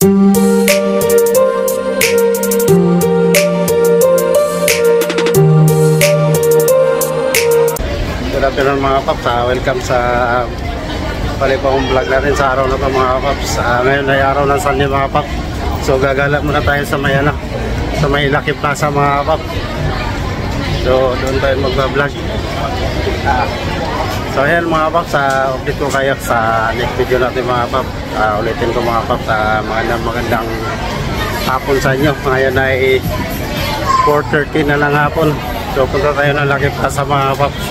Good afternoon mga paps, welcome sa palipong vlog natin sa araw na ito mga paps. Ngayon ay araw ng Sunday mga paps. So gagala muna tayo sa may sa may Lucky Plaza mga paps. So doon tayo mag-vlog. So ayan mga paps, update ko kayo sa next video natin mga paps. Ulitin ko mga paps, magandang hapon sa inyo. Ngayon ay 4:30 na lang hapon. So punta tayo ng Lucky Plaza mga paps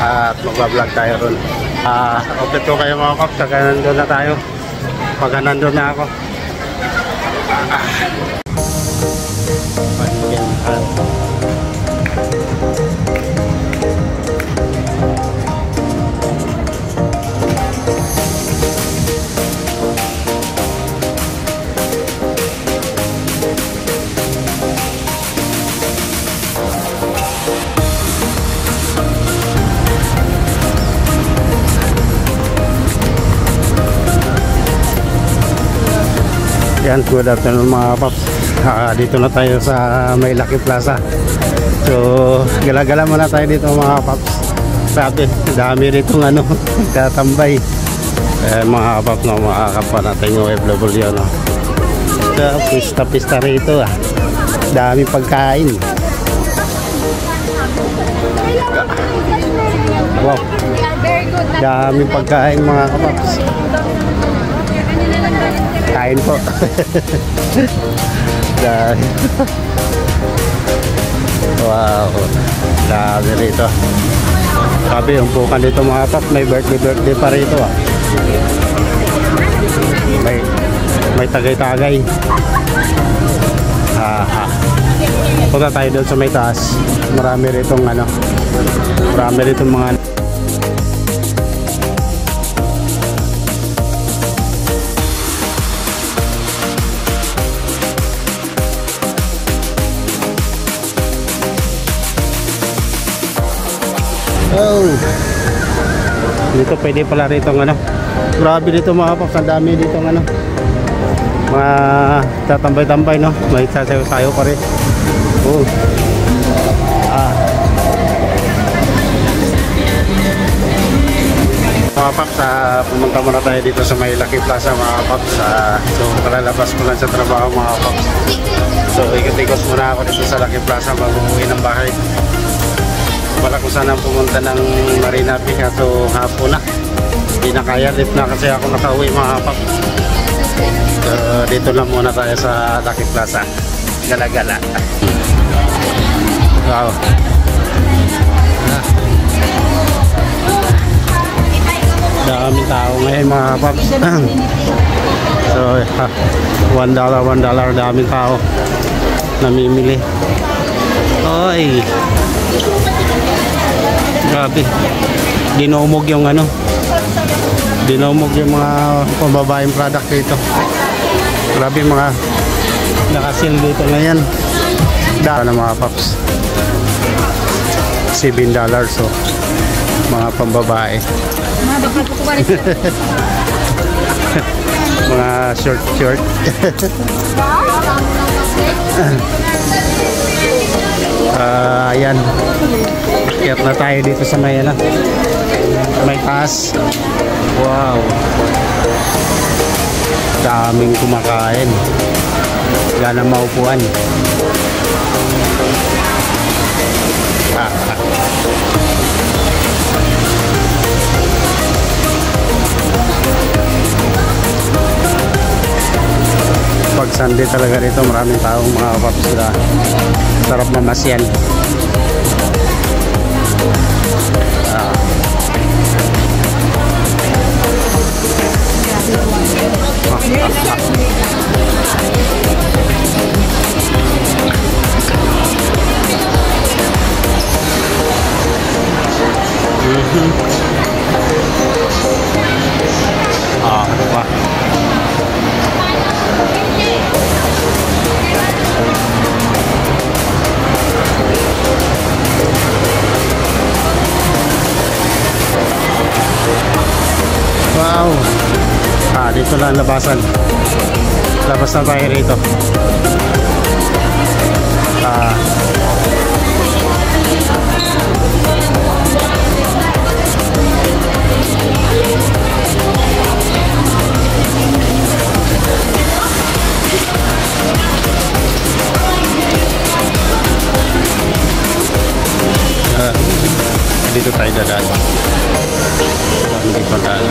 at mag-vlog tayo ron. Update ko kayo mga paps, kaya nandun na tayo. Pagka nandun na ako. Yan, good afternoon mga paps. Dito na tayo sa may Lucky Plaza. So gala-gala muna tayo dito mga paps. Sabi, dami rito tatambay. Mga paps, makakapa natin yung OFW no. So pista-pista rito dami pagkain. Wow, dami pagkain mga paps. Kain po. Wow, dami rito. Sabi, yung bukan dito mga paps, may birthday pa rito May tagay-tagay. Punta tayo doon sa may taas. Marami ritong mga dito pwede pala rito grabe dito mga paps, ang dami dito mga tatambay-tambay no, may sasayo-sayo pa rin. Mga paps, pumunta muna tayo dito sa may Lucky Plaza mga paps. So palalabas ko lang sa trabaho mga paps, so ikot-ikot muna ako dito sa Lucky Plaza bago umuwi ng bahay. Wala ko sanang pumunta ng Marina Bay, kaso hapon na, hindi na kaya, late na kasi ako nakauwi mga paps. So dito lang muna tayo sa Lucky Plaza, gala-gala. Wow, daming tao ngayon mga paps. So $1, daming tao namimili. Oy, grabe, dinomog yung dinomog yung mga pambabayang product dito. Grabe, mga nakasil dito ngayon. Dahil mga paps, $7. So mga pambabae. Mga short. Ayan, kaya na tayo dito sa may may taas. Wow, daming kumakain, wala na maupuan. Pag Sunday talaga rito, maraming taong mga paps, sarap mamasyal. Wah. Wow. Dito lang labasan. Labas na tayo rito. Dito tayo dadaan. Dito dadaan.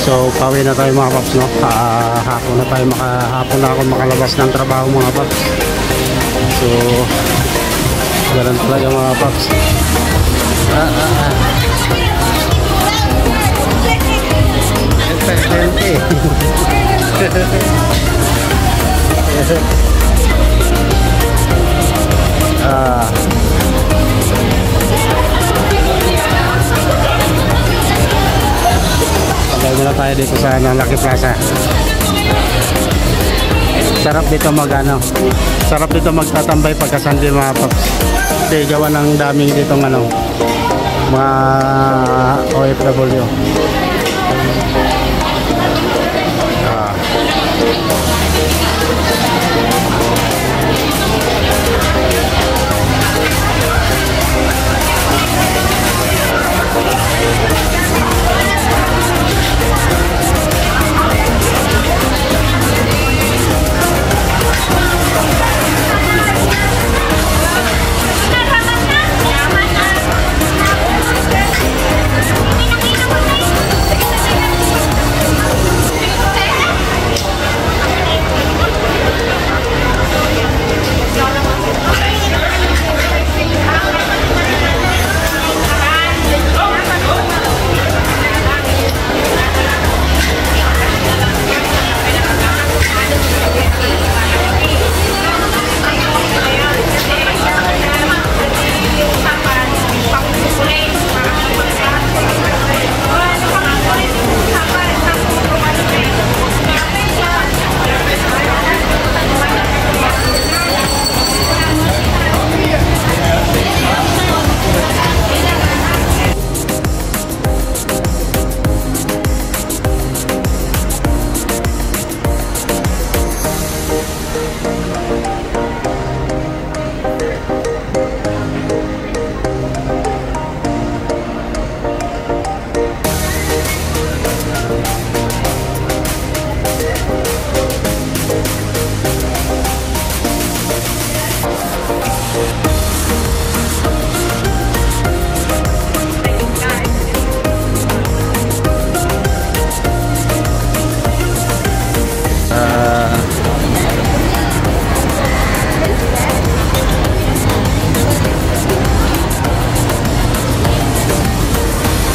So pauwi na tayo mga paps, no? Hapon na ako makalabas ng trabaho mga paps. So ganun talaga mga paps. Pagay muna tayo dito sa Lucky Plaza. Sarap dito magtatambay pagka Sunday mga paps. Kasi gawa ng daming dito mga OFW.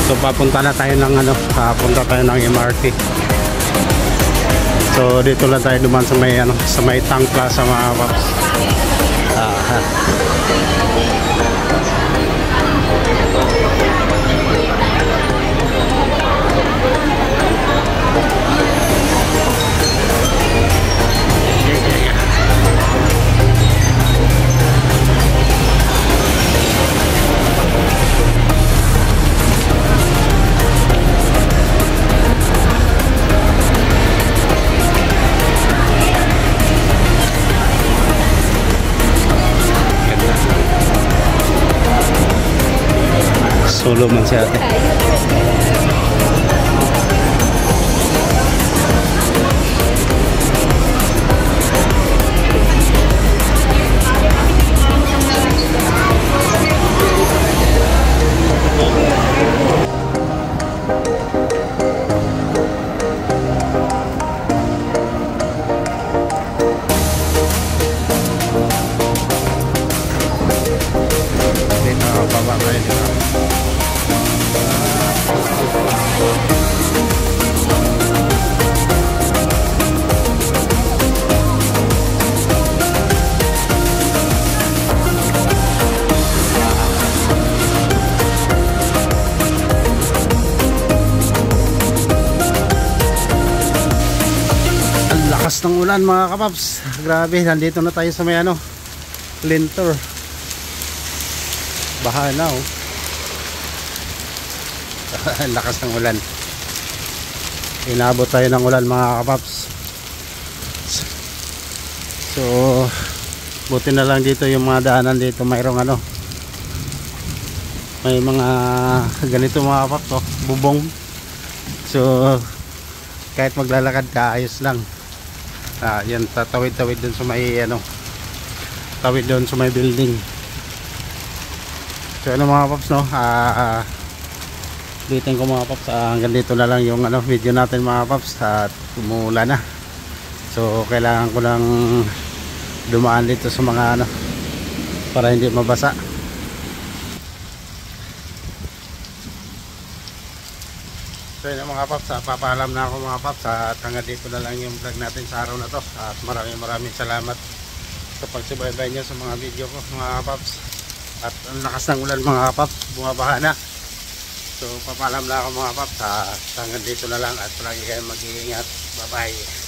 So papunta tayo ng MRT. So dito lang tayo duman sa may Tang Plaza mga paps. Solo man si ate. Dito baba tayo dito. Lakas ng ulan mga kapaps. Grabe, nandito na tayo sa may Lintor. Baha na oh. Ang lakas ng ulan. Inabot tayo ng ulan mga kapaps. So buti na lang dito yung mga daanan dito, mayroong ano, may mga ganito mga kapaps, oh, bubong. So kahit maglalakad ka, ayos lang. Yan, tatawid-tawid dun sa may ano, tawid dun sa may building. So ano mga paps, no, bitin ko mga paps, hanggang dito na lang yung ano, video natin mga paps, at umula na. So kailangan ko lang dumaan dito sa mga ano, para hindi mabasa. So yun mga paps, papaalam na ako mga paps, at hanggang dito na lang yung vlog natin sa araw na to. At maraming salamat sa pagsubaybay nyo sa mga video ko mga paps. At ang lakas ng ulan mga paps, bumabaha na. So papaalam na ako mga paps, at hanggang dito na lang, at palagi kayong mag-iingat. Bye bye.